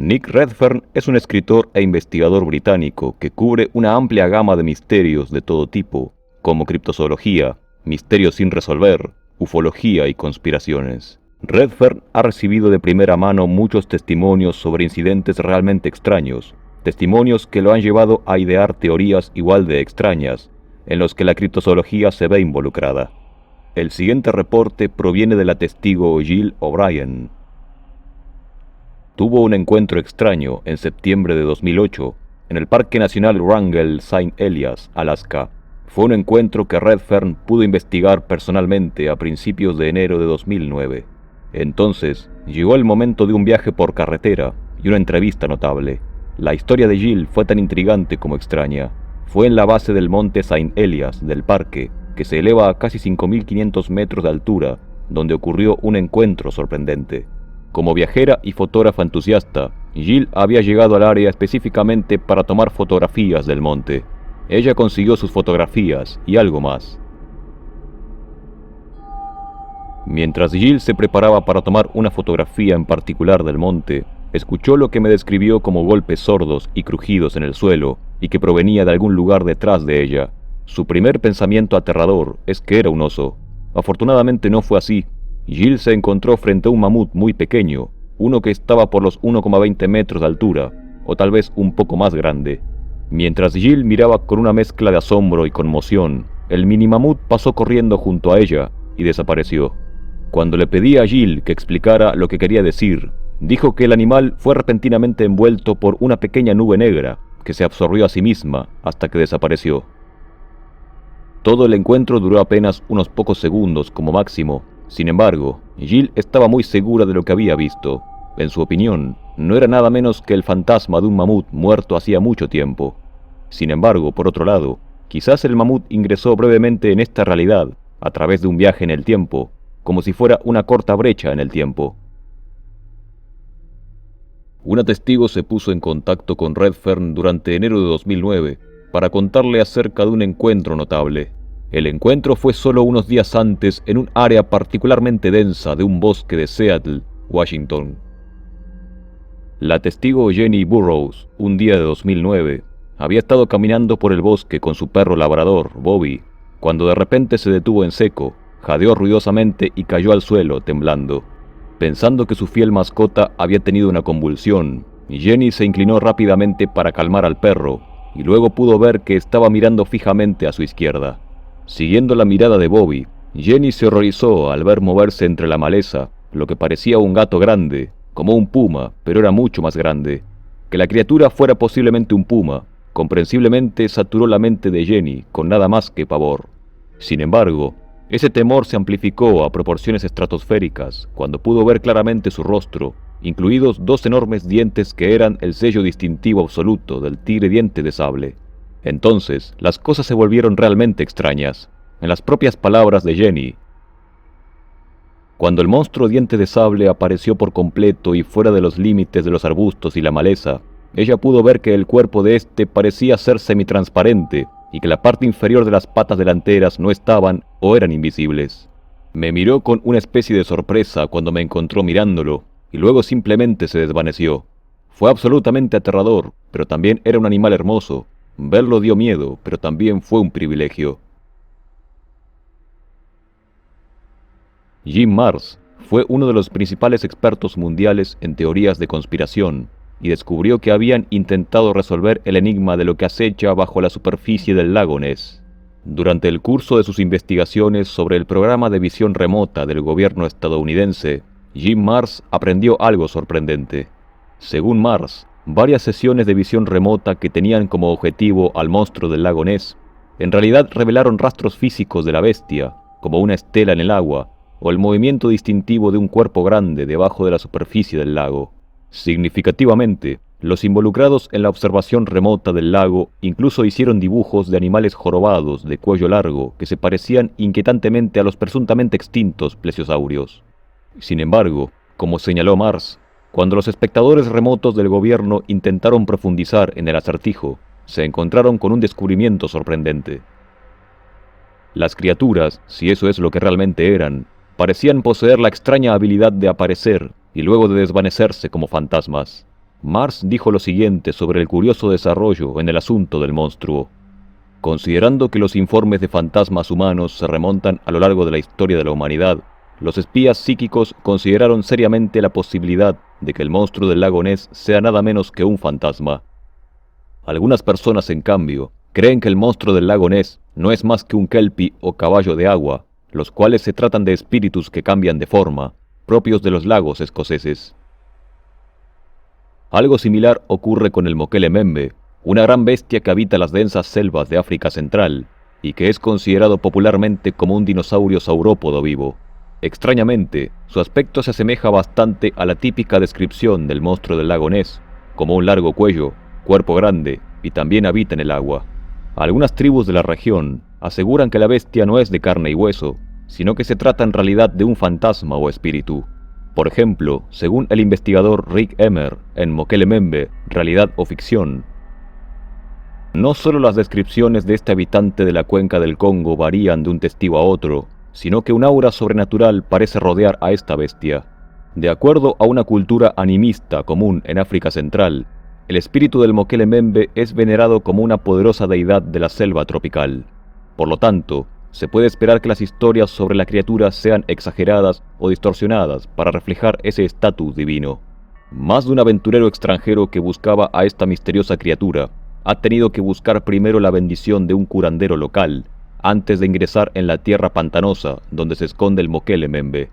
Nick Redfern es un escritor e investigador británico que cubre una amplia gama de misterios de todo tipo, como criptozoología, misterios sin resolver, ufología y conspiraciones. Redfern ha recibido de primera mano muchos testimonios sobre incidentes realmente extraños, testimonios que lo han llevado a idear teorías igual de extrañas, en los que la criptozoología se ve involucrada. El siguiente reporte proviene de la testigo Jill O'Brien. Tuvo un encuentro extraño en septiembre de 2008 en el Parque Nacional Wrangell St. Elias, Alaska. Fue un encuentro que Redfern pudo investigar personalmente a principios de enero de 2009. Entonces, llegó el momento de un viaje por carretera y una entrevista notable. La historia de Jill fue tan intrigante como extraña. Fue en la base del monte St. Elias del parque, que se eleva a casi 5.500 metros de altura, donde ocurrió un encuentro sorprendente. Como viajera y fotógrafa entusiasta, Jill había llegado al área específicamente para tomar fotografías del monte. Ella consiguió sus fotografías y algo más. Mientras Jill se preparaba para tomar una fotografía en particular del monte, escuchó lo que me describió como golpes sordos y crujidos en el suelo y que provenía de algún lugar detrás de ella. Su primer pensamiento aterrador es que era un oso. Afortunadamente no fue así. Jill se encontró frente a un mamut muy pequeño, uno que estaba por los 1,20 metros de altura, o tal vez un poco más grande. Mientras Jill miraba con una mezcla de asombro y conmoción, el mini mamut pasó corriendo junto a ella y desapareció. Cuando le pedí a Jill que explicara lo que quería decir, dijo que el animal fue repentinamente envuelto por una pequeña nube negra que se absorbió a sí misma hasta que desapareció. Todo el encuentro duró apenas unos pocos segundos como máximo. Sin embargo, Jill estaba muy segura de lo que había visto. En su opinión, no era nada menos que el fantasma de un mamut muerto hacía mucho tiempo. Sin embargo, por otro lado, quizás el mamut ingresó brevemente en esta realidad, a través de un viaje en el tiempo, como si fuera una corta brecha en el tiempo. Una testigo se puso en contacto con Redfern durante enero de 2009 para contarle acerca de un encuentro notable. El encuentro fue solo unos días antes en un área particularmente densa de un bosque de Seattle, Washington. La testigo Jenny Burroughs, un día de 2009, había estado caminando por el bosque con su perro labrador, Bobby, cuando de repente se detuvo en seco, jadeó ruidosamente y cayó al suelo, temblando. Pensando que su fiel mascota había tenido una convulsión, Jenny se inclinó rápidamente para calmar al perro, y luego pudo ver que estaba mirando fijamente a su izquierda. Siguiendo la mirada de Bobby, Jenny se horrorizó al ver moverse entre la maleza lo que parecía un gato grande, como un puma, pero era mucho más grande. Que la criatura fuera posiblemente un puma, comprensiblemente saturó la mente de Jenny con nada más que pavor. Sin embargo, ese temor se amplificó a proporciones estratosféricas cuando pudo ver claramente su rostro, incluidos dos enormes dientes que eran el sello distintivo absoluto del tigre diente de sable. Entonces, las cosas se volvieron realmente extrañas. En las propias palabras de Jenny, cuando el monstruo diente de sable apareció por completo y fuera de los límites de los arbustos y la maleza, ella pudo ver que el cuerpo de éste parecía ser semitransparente y que la parte inferior de las patas delanteras no estaban o eran invisibles. Me miró con una especie de sorpresa cuando me encontró mirándolo y luego simplemente se desvaneció. Fue absolutamente aterrador, pero también era un animal hermoso. Verlo dio miedo, pero también fue un privilegio. Jim Marrs fue uno de los principales expertos mundiales en teorías de conspiración y descubrió que habían intentado resolver el enigma de lo que acecha bajo la superficie del lago Ness. Durante el curso de sus investigaciones sobre el programa de visión remota del gobierno estadounidense, Jim Marrs aprendió algo sorprendente. Según Marrs, varias sesiones de visión remota que tenían como objetivo al monstruo del lago Ness, en realidad revelaron rastros físicos de la bestia, como una estela en el agua, o el movimiento distintivo de un cuerpo grande debajo de la superficie del lago. Significativamente, los involucrados en la observación remota del lago incluso hicieron dibujos de animales jorobados de cuello largo que se parecían inquietantemente a los presuntamente extintos plesiosaurios. Sin embargo, como señaló Marrs, cuando los espectadores remotos del gobierno intentaron profundizar en el acertijo, se encontraron con un descubrimiento sorprendente. Las criaturas, si eso es lo que realmente eran, parecían poseer la extraña habilidad de aparecer y luego de desvanecerse como fantasmas. Mars dijo lo siguiente sobre el curioso desarrollo en el asunto del monstruo. Considerando que los informes de fantasmas humanos se remontan a lo largo de la historia de la humanidad, los espías psíquicos consideraron seriamente la posibilidad de que el monstruo del lago Ness sea nada menos que un fantasma. Algunas personas, en cambio, creen que el monstruo del lago Ness no es más que un kelpie o caballo de agua, los cuales se tratan de espíritus que cambian de forma, propios de los lagos escoceses. Algo similar ocurre con el Mokele Membe, una gran bestia que habita las densas selvas de África Central y que es considerado popularmente como un dinosaurio saurópodo vivo. Extrañamente, su aspecto se asemeja bastante a la típica descripción del monstruo del lago Ness, como un largo cuello, cuerpo grande y también habita en el agua. Algunas tribus de la región aseguran que la bestia no es de carne y hueso, sino que se trata en realidad de un fantasma o espíritu. Por ejemplo, según el investigador Rick Emmer en Mokele Membe, Realidad o Ficción, no solo las descripciones de este habitante de la cuenca del Congo varían de un testigo a otro, sino que un aura sobrenatural parece rodear a esta bestia. De acuerdo a una cultura animista común en África Central, el espíritu del Mokele Membe es venerado como una poderosa deidad de la selva tropical. Por lo tanto, se puede esperar que las historias sobre la criatura sean exageradas o distorsionadas para reflejar ese estatus divino. Más de un aventurero extranjero que buscaba a esta misteriosa criatura ha tenido que buscar primero la bendición de un curandero local, antes de ingresar en la tierra pantanosa donde se esconde el Mokele Membe.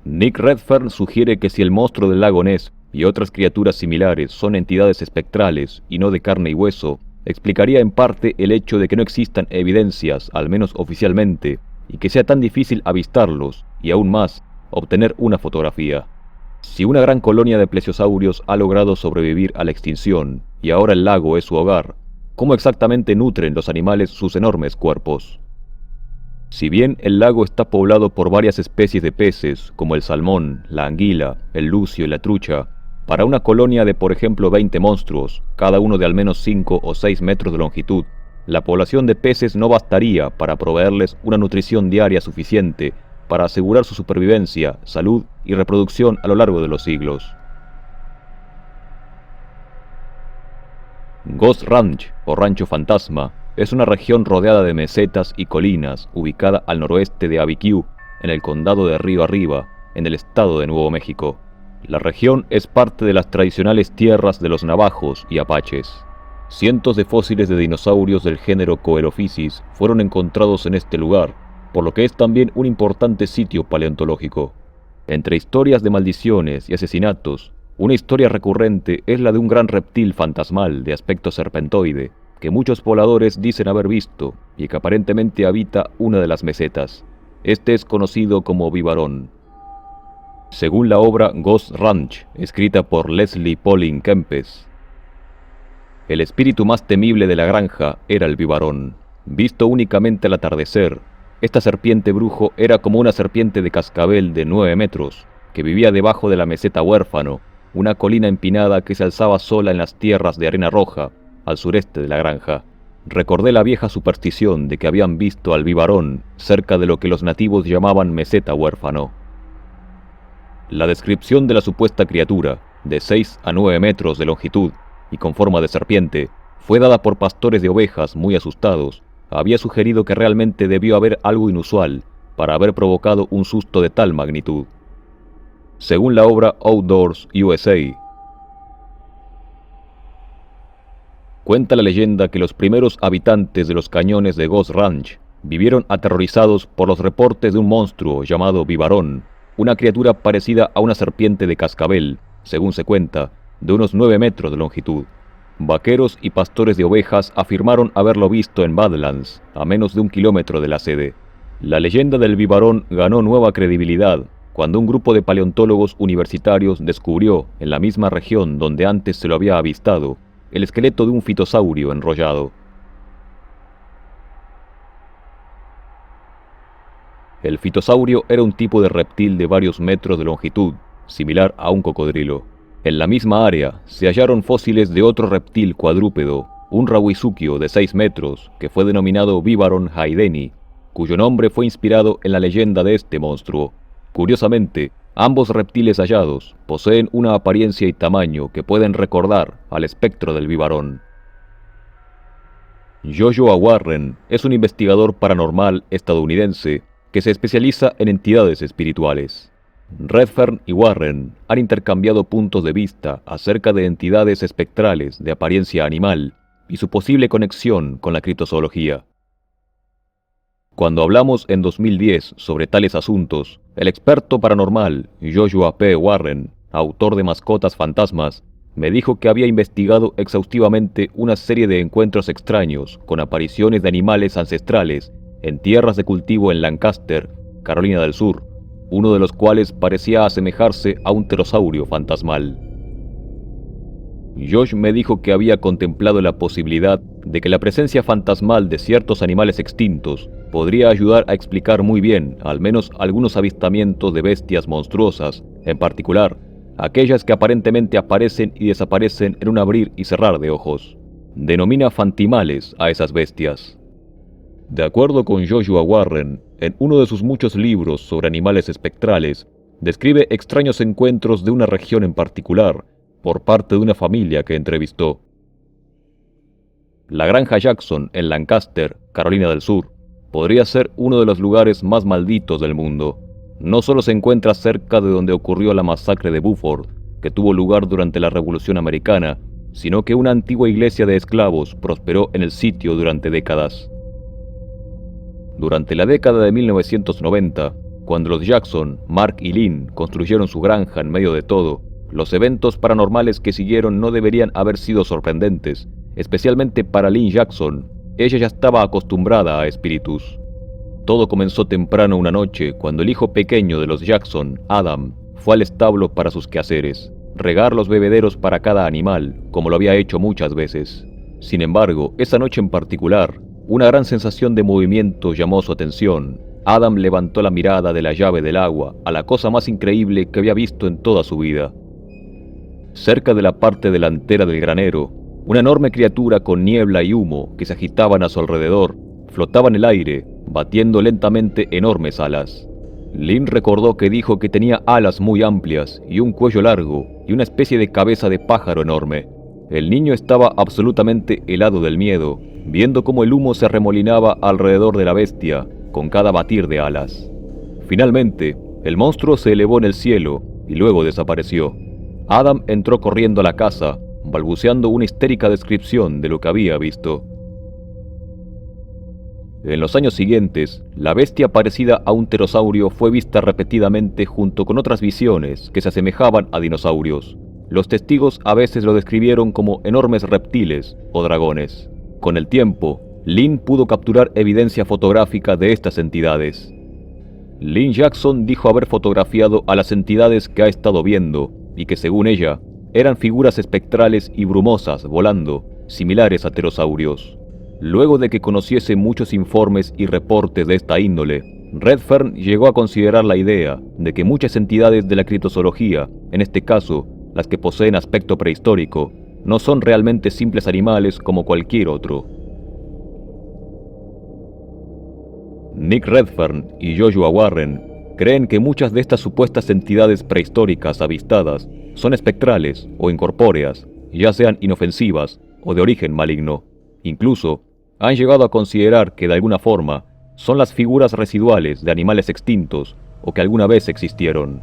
Nick Redfern sugiere que si el monstruo del lago Ness y otras criaturas similares son entidades espectrales y no de carne y hueso, explicaría en parte el hecho de que no existan evidencias, al menos oficialmente, y que sea tan difícil avistarlos, y aún más, obtener una fotografía. Si una gran colonia de plesiosaurios ha logrado sobrevivir a la extinción, y ahora el lago es su hogar, ¿cómo exactamente nutren los animales sus enormes cuerpos? Si bien el lago está poblado por varias especies de peces, como el salmón, la anguila, el lucio y la trucha, para una colonia de por ejemplo 20 monstruos, cada uno de al menos 5 o 6 metros de longitud, la población de peces no bastaría para proveerles una nutrición diaria suficiente para asegurar su supervivencia, salud y reproducción a lo largo de los siglos. Ghost Ranch, o Rancho Fantasma, es una región rodeada de mesetas y colinas, ubicada al noroeste de Abiquiu, en el condado de Río Arriba, en el estado de Nuevo México. La región es parte de las tradicionales tierras de los navajos y apaches. Cientos de fósiles de dinosaurios del género Coelophysis fueron encontrados en este lugar, por lo que es también un importante sitio paleontológico. Entre historias de maldiciones y asesinatos, una historia recurrente es la de un gran reptil fantasmal de aspecto serpentoide, que muchos pobladores dicen haber visto y que aparentemente habita una de las mesetas. Este es conocido como Vivarón. Según la obra Ghost Ranch, escrita por Leslie Pauline Kempes, el espíritu más temible de la granja era el Vivarón. Visto únicamente al atardecer, esta serpiente brujo era como una serpiente de cascabel de 9 metros, que vivía debajo de la meseta Huérfano, una colina empinada que se alzaba sola en las tierras de arena roja, al sureste de la granja. Recordé la vieja superstición de que habían visto al Vivarón cerca de lo que los nativos llamaban meseta Huérfano. La descripción de la supuesta criatura, de 6 a 9 metros de longitud y con forma de serpiente, fue dada por pastores de ovejas muy asustados. Había sugerido que realmente debió haber algo inusual para haber provocado un susto de tal magnitud. Según la obra Outdoors USA, cuenta la leyenda que los primeros habitantes de los cañones de Ghost Ranch vivieron aterrorizados por los reportes de un monstruo llamado Vivarón, una criatura parecida a una serpiente de cascabel, según se cuenta, de unos 9 metros de longitud. Vaqueros y pastores de ovejas afirmaron haberlo visto en Badlands, a menos de 1 kilómetro de la sede. La leyenda del Vivarón ganó nueva credibilidad cuando un grupo de paleontólogos universitarios descubrió, en la misma región donde antes se lo había avistado, el esqueleto de un fitosaurio enrollado. El fitosaurio era un tipo de reptil de varios metros de longitud, similar a un cocodrilo. En la misma área se hallaron fósiles de otro reptil cuadrúpedo, un rahuisuquio de 6 metros, que fue denominado Vivaron haydeni, cuyo nombre fue inspirado en la leyenda de este monstruo. Curiosamente, Ambos reptiles hallados poseen una apariencia y tamaño que pueden recordar al espectro del bibarón. Joshua Warren es un investigador paranormal estadounidense que se especializa en entidades espirituales. Redfern y Warren han intercambiado puntos de vista acerca de entidades espectrales de apariencia animal y su posible conexión con la criptozoología. Cuando hablamos en 2010 sobre tales asuntos, el experto paranormal Joshua P. Warren, autor de Mascotas Fantasmas, me dijo que había investigado exhaustivamente una serie de encuentros extraños con apariciones de animales ancestrales en tierras de cultivo en Lancaster, Carolina del Sur, uno de los cuales parecía asemejarse a un pterosaurio fantasmal. Josh me dijo que había contemplado la posibilidad de que la presencia fantasmal de ciertos animales extintos podría ayudar a explicar muy bien al menos algunos avistamientos de bestias monstruosas, en particular, aquellas que aparentemente aparecen y desaparecen en un abrir y cerrar de ojos. Denomina fantimales a esas bestias. De acuerdo con Joshua Warren, en uno de sus muchos libros sobre animales espectrales, describe extraños encuentros de una región en particular, por parte de una familia que entrevistó. La granja Jackson en Lancaster, Carolina del Sur, podría ser uno de los lugares más malditos del mundo. No solo se encuentra cerca de donde ocurrió la masacre de Beaufort, que tuvo lugar durante la Revolución Americana, sino que una antigua iglesia de esclavos prosperó en el sitio durante décadas. Durante la década de 1990, cuando los Jackson, Mark y Lynn construyeron su granja en medio de todo, los eventos paranormales que siguieron no deberían haber sido sorprendentes, especialmente para Lynn Jackson. Ella ya estaba acostumbrada a espíritus. Todo comenzó temprano una noche cuando el hijo pequeño de los Jackson, Adam, fue al establo para sus quehaceres, regar los bebederos para cada animal, como lo había hecho muchas veces. Sin embargo, esa noche en particular, una gran sensación de movimiento llamó su atención. Adam levantó la mirada de la llave del agua a la cosa más increíble que había visto en toda su vida. Cerca de la parte delantera del granero, una enorme criatura con niebla y humo que se agitaban a su alrededor, flotaba en el aire, batiendo lentamente enormes alas. Lynn recordó que dijo que tenía alas muy amplias y un cuello largo y una especie de cabeza de pájaro enorme. El niño estaba absolutamente helado del miedo, viendo cómo el humo se arremolinaba alrededor de la bestia con cada batir de alas. Finalmente, el monstruo se elevó en el cielo y luego desapareció. Adam entró corriendo a la casa, balbuceando una histérica descripción de lo que había visto. En los años siguientes, la bestia parecida a un pterosaurio fue vista repetidamente junto con otras visiones que se asemejaban a dinosaurios. Los testigos a veces lo describieron como enormes reptiles o dragones. Con el tiempo, Lynn pudo capturar evidencia fotográfica de estas entidades. Lynn Jackson dijo haber fotografiado a las entidades que ha estado viendo y que, según ella, eran figuras espectrales y brumosas volando, similares a pterosaurios. Luego de que conociese muchos informes y reportes de esta índole, Redfern llegó a considerar la idea de que muchas entidades de la criptozoología, en este caso las que poseen aspecto prehistórico, no son realmente simples animales como cualquier otro. Nick Redfern y Joshua Warren creen que muchas de estas supuestas entidades prehistóricas avistadas son espectrales o incorpóreas, ya sean inofensivas o de origen maligno. Incluso, han llegado a considerar que de alguna forma son las figuras residuales de animales extintos o que alguna vez existieron.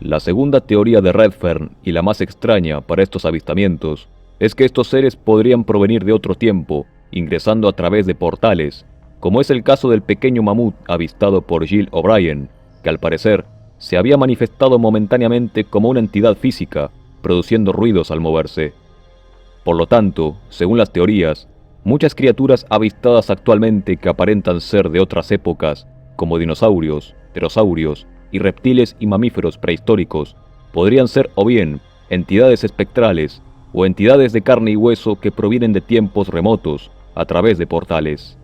La segunda teoría de Redfern, y la más extraña para estos avistamientos, es que estos seres podrían provenir de otro tiempo, ingresando a través de portales, como es el caso del pequeño mamut avistado por Jill O'Brien, que al parecer se había manifestado momentáneamente como una entidad física, produciendo ruidos al moverse. Por lo tanto, según las teorías, muchas criaturas avistadas actualmente que aparentan ser de otras épocas, como dinosaurios, pterosaurios y reptiles y mamíferos prehistóricos, podrían ser o bien entidades espectrales o entidades de carne y hueso que provienen de tiempos remotos a través de portales.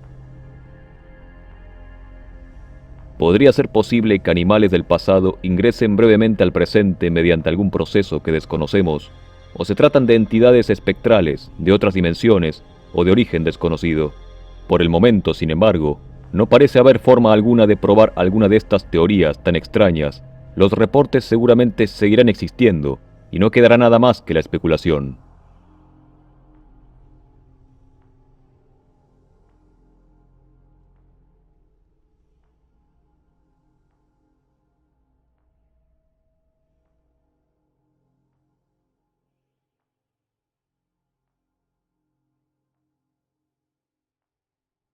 Podría ser posible que animales del pasado ingresen brevemente al presente mediante algún proceso que desconocemos, o se tratan de entidades espectrales de otras dimensiones o de origen desconocido. Por el momento, sin embargo, no parece haber forma alguna de probar alguna de estas teorías tan extrañas. Los reportes seguramente seguirán existiendo, y no quedará nada más que la especulación.